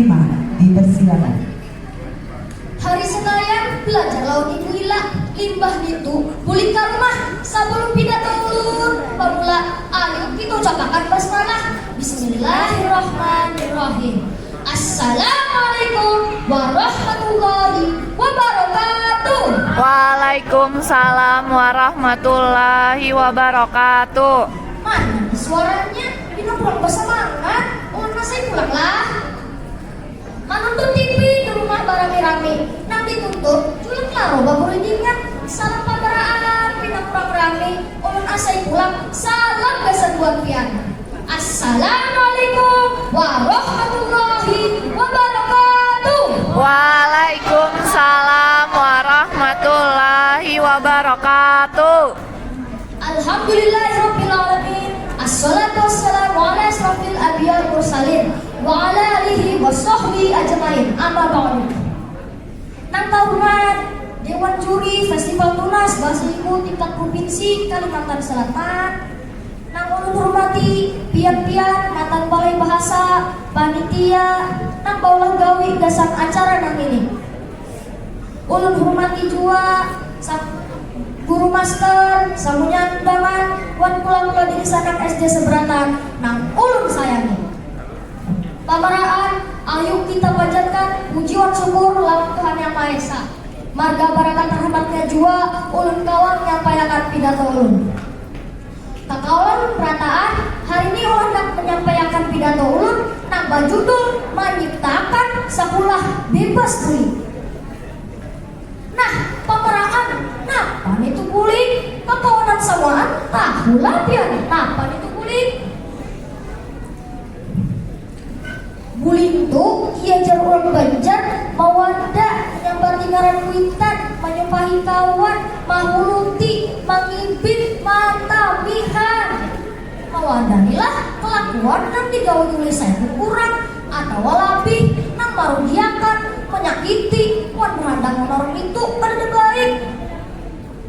Prima, dipersilakan. Hari Senayan belajar laut ibu ila limbah itu buli ke rumah sebelum pidato ulun pemula ayo kita ucapkan basmalah. Bismillahirrahmanirrahim. Assalamualaikum warahmatullahi wabarakatuh. Waalaikumsalam warahmatullahi wabarakatuh. Mana suaranya? Ini kurang bersemangat. Ulun saya pulanglah. Menonton TV di rumah barang-rame. Nanti tutup, julek laro baru diingat. Salam pabaraan, pinang kurang rame. Ulun asai pulang, salam besan buat pian. Assalamualaikum warahmatullahi wabarakatuh. Waalaikumsalam warahmatullahi wabarakatuh. Alhamdulillahirabbil alamin. Assalatu wassalamu ala asrofil anbiya'i wal mursalin wa ala alihi wa sahbihi ajmain. Amma ba'du. Nang hormat Dewan Juri Festival Tunas Bahasa Ibu tingkat Provinsi Kalimantan Selatan. Nang ulun hormati pian-pian mantan Balai Bahasa panitia nang baulah gawi dasar acara nang ini. Ulun hormati juga guru master, samunya undangan, wan pulang ke diri sanak SD Seberatan, nang ulun sayangi. Pamaraan, ayo kita panjatkan pujian syukur lawan Tuhan Yang Maha Esa. Marga barakat rahmatnya jua, ulun kawang nyampaikan pidato ulun. Kakawan perataan, hari ini ulun nak menyampaikan pidato ulun nang berjudul menyiptakan sekolah bebas bully. Nah, pamaraan, napan itu bully? Kekawanan sawaan, tahulah pian, napan itu bully? Bullying itu kiajar orang Banjar mawadah yang bertinggaran kuitan menyumpahi kawan mahuluti mengimpit matamihan mawadanilah kelakuan dan digawe tulisan kurang atau lebih nang marugiakan menyakiti wan berhadang orang itu kada baik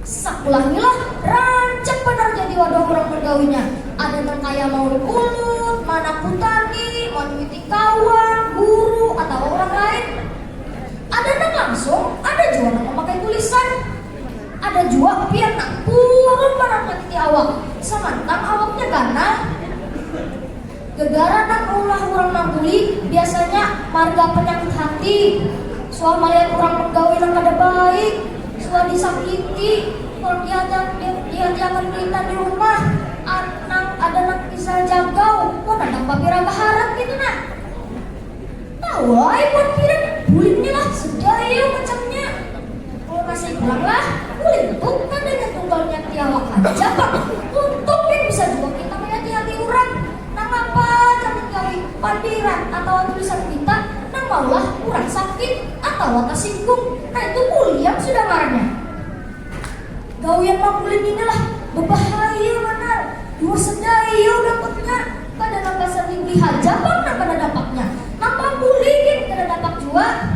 sakulahnilah rancak benar jadi wadah orang bergawinya ada nang kaya mau ulut mana kutani menuiti kawan guru atau orang lain ada nang langsung ada juga nang memakai tulisan ada juga pian nang purun barang nyakiti awak semantang awaknya gana gegara nang ulah orang nang buli biasanya marga penyakit hati soal melihat orang penggawi nang kada baik soal disakiti kalau dia jangan kelihatan di rumah ada nang bisa jagau mau nang papira baharat gitu nah tahu ay buat piran bulingnya lah sedaya macamnya kalau masih pulang lah buling tuh kan ada tunggalnya tiawak aja pak untuk yang bisa juga kita melihat hati orang nang apa jangan gawi pandiran atau tulisan kita nang maulah kurang sakit atau tersinggung nah itu buliang sudah marahnya gawian makulin inilah berbahaya mana dua sedaya dapatnya kada nang sering dihajar bang nang kada dampaknya nampak bullying kada dampak juga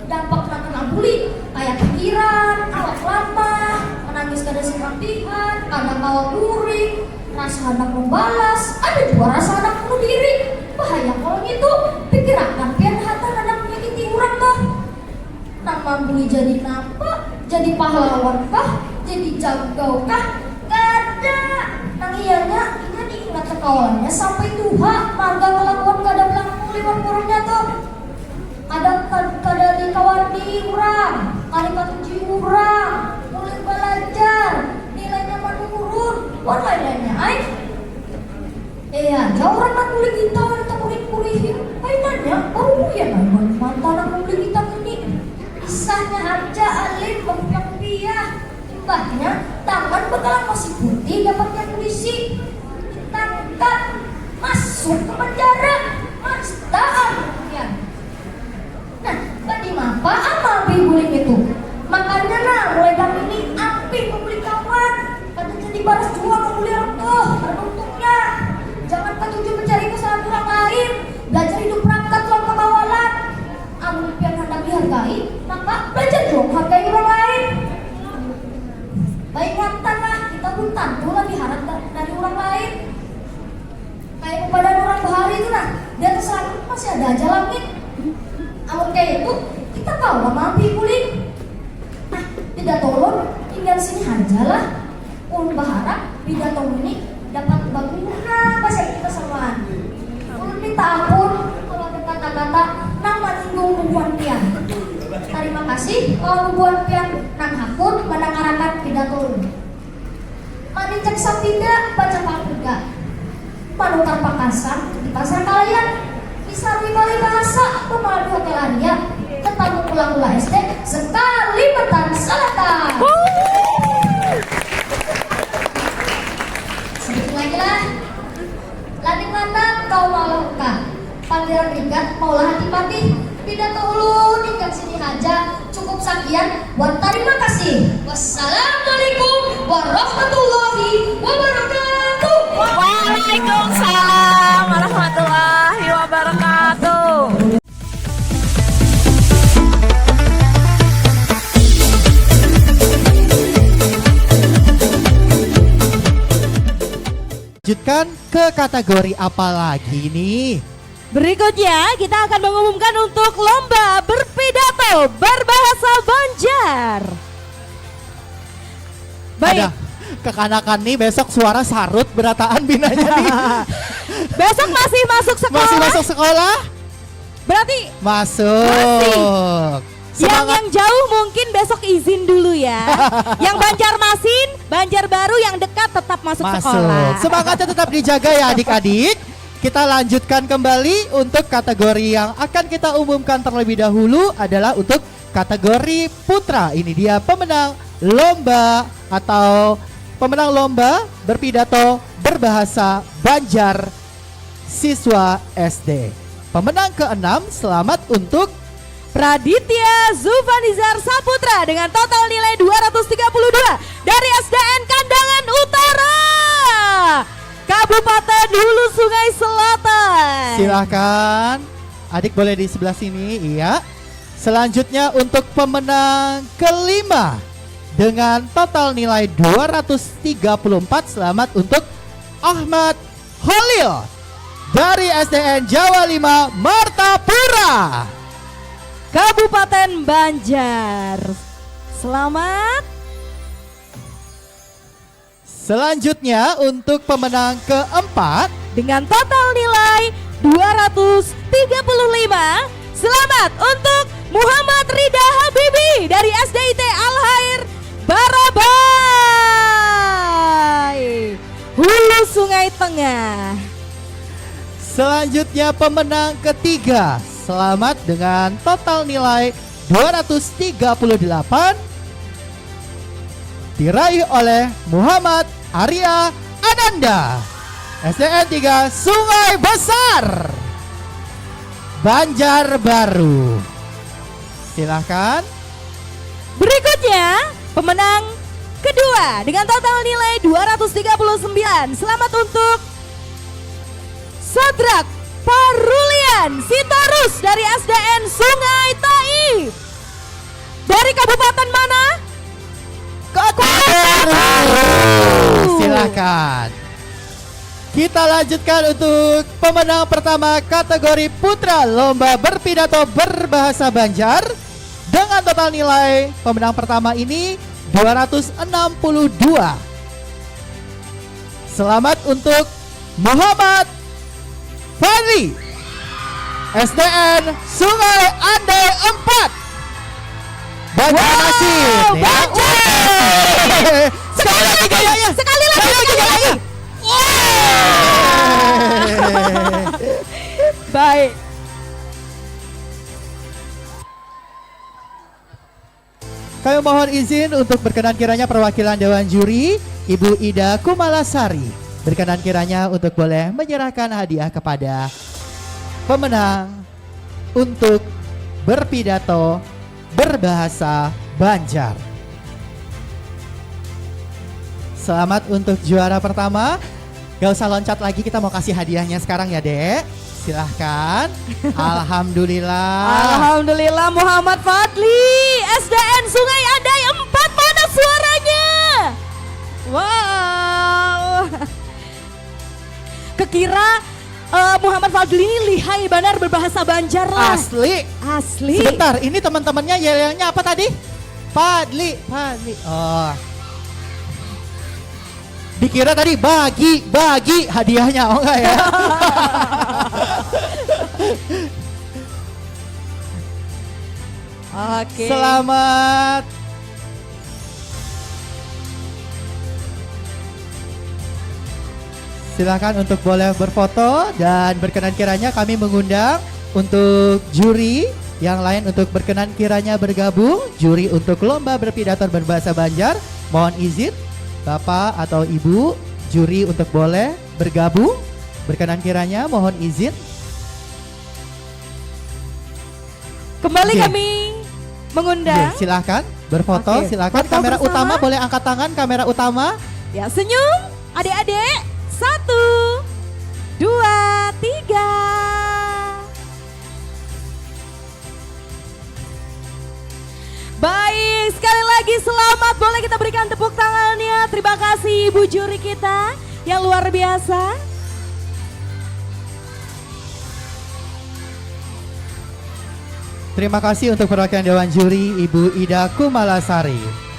dampak nang kena bully kayak pikiran awak lamah menangis kada simpatihan kada kawa guring rasa hendak membalas ada juga rasa hendak bunuh diri bahaya kalau gitu pikirakan pian hata hendak menyakiti orang kah nang membuli jadi nampak jadi pahlawan kah jadi jagau kah kada nang iyanya ingat diingat sekawalannya sampai tuha marga kelakuan kada belakang liwat kurungnya tuh kada dikawan di urang kada katuji urang mulai belajar nilainya menurun wan lain-lainnya ay jauh orang nak kulit kita kita kulit-kulihin ay nanya baru ya nang mantan nak kulit kita ini isahnya aja alim bang piah imbahnya tangan bakalan masih putih dapatnya polisi ditangkap masuk ke penjara mastaan ya. Nah tadi apa amal bullying itu makanya nah mulai dari ini api membeli kawan kata jadi balas jual membeli orang tuh untungnya jangan ketuju mencari kesalahan orang lain belajar hidup perangkat lawan kekawalan amun pian hendak dihargai maka belajar dong hargai orang lain baik lah kita pun tentu lebih harap dari orang lain kayak kepada orang bahari itu nah dia terserah masih ada aja bawa mampi kulit. Nah, tidak tolong tinggal sini aja lah. Ulun berharap pidato ini dapat berguna bahasa kita semuaan. Ulun minta ampun kalau ada kata-kata nang menyinggung hubungan pian. Terima kasih kalau hubungan pian nang hakun mendengarkan pidato ulun. Mari cek sapida baca pakuga. Manukar pakasar di pasar kalian. Bisa ribali bahasa pemaldi hotel Arya. Ketemu pula-pula SD sekali petan selatan. Sedikit lagi lah. Lading mana kau mau luka? Pangeran Ringgat maulah hati-hati. Pidato ulun hingga sini aja. Cukup sekian. Buat terima kasih. Wassalamualaikum warahmatullahi wabarakatuh. Waalaikumsalam warahmatullahi wabarakatuh. Lanjutkan ke kategori apa lagi nih? Berikutnya kita akan mengumumkan untuk lomba berpidato berbahasa Banjar. Ada kekanakan nih besok suara sarut berataan binanya nih. Besok masih masuk sekolah? Masih masuk sekolah? Berarti Masuk. yang jauh mungkin besok izin dulu ya. Yang Banjarmasin, Banjarbaru yang dekat tetap masuk sekolah. Semangatnya tetap dijaga ya adik-adik. Kita lanjutkan kembali untuk kategori yang akan kita umumkan terlebih dahulu adalah untuk kategori putra. Ini dia pemenang lomba atau pemenang lomba berpidato berbahasa Banjar siswa SD. Pemenang ke-6, selamat untuk Praditya Zufanizar Saputra dengan total nilai 232 dari SDN Kandangan Utara, Kabupaten Hulu Sungai Selatan. Silahkan, adik boleh di sebelah sini, iya. Selanjutnya untuk pemenang ke-5 dengan total nilai 234, selamat untuk Ahmad Holil dari SDN Jawa 5 Martapura, Kabupaten Banjar. Selamat. Selanjutnya untuk pemenang ke-4 Dengan total nilai 235, selamat untuk Muhammad Rida Habibi dari SDIT Al-Khair Barabai, Hulu Sungai Tengah. Selanjutnya pemenang ketiga, selamat dengan total nilai 238 diraih oleh Muhammad Arya Ananda, SDN 3 Sungai Besar, Banjarbaru. Silahkan. Berikutnya pemenang kedua dengan total nilai 239, selamat untuk Sadrak Parulian Sitorus dari SDN Sungai Taib. Dari kabupaten mana? Silakan. Kita lanjutkan untuk pemenang pertama kategori putra lomba berpidato berbahasa Banjar dengan total nilai pemenang pertama ini 262. Selamat untuk Muhammad Fadli, SDN Sungai Andai 4, Banjarmasin. Sekali lagi gayanya. Sekali lagi. Baik. Kami mohon izin untuk berkenan kiranya perwakilan Dewan Juri Ibu Ida Kumalasari berkenan kiranya untuk boleh menyerahkan hadiah kepada pemenang untuk berpidato berbahasa Banjar. Selamat untuk juara pertama. Gak usah loncat lagi, kita mau kasih hadiahnya sekarang ya, Dek. Silahkan. Alhamdulillah. Alhamdulillah Muhammad Fadli, SDN Sungai Andai 4, mana suaranya? Wow. Kekira Muhammad Fadli ini lihai benar berbahasa Banjar lah. Asli. Asli. Sebentar, ini teman-temannya yel-yelnya apa tadi? Fadli. Oh. Dikira tadi bagi hadiahnya, oh enggak ya? Oke. Selamat. Silakan untuk boleh berfoto dan berkenan kiranya kami mengundang untuk juri yang lain untuk berkenan kiranya bergabung. Juri untuk lomba berpidato berbahasa Banjar, mohon izin Bapak atau Ibu juri untuk boleh bergabung. Berkenan kiranya mohon izin. Kembali Oke. kami mengundang. Silahkan berfoto, Oke, silahkan. foto Kamera bersama. utama boleh angkat tangan, kamera utama. Ya, senyum adik-adik. 1, 2, 3. Baik, sekali lagi selamat. Boleh kita berikan tepuk tangannya. Terima kasih Ibu juri kita yang luar biasa. Terima kasih untuk perwakilan Dewan Juri Ibu Ida Kumalasari.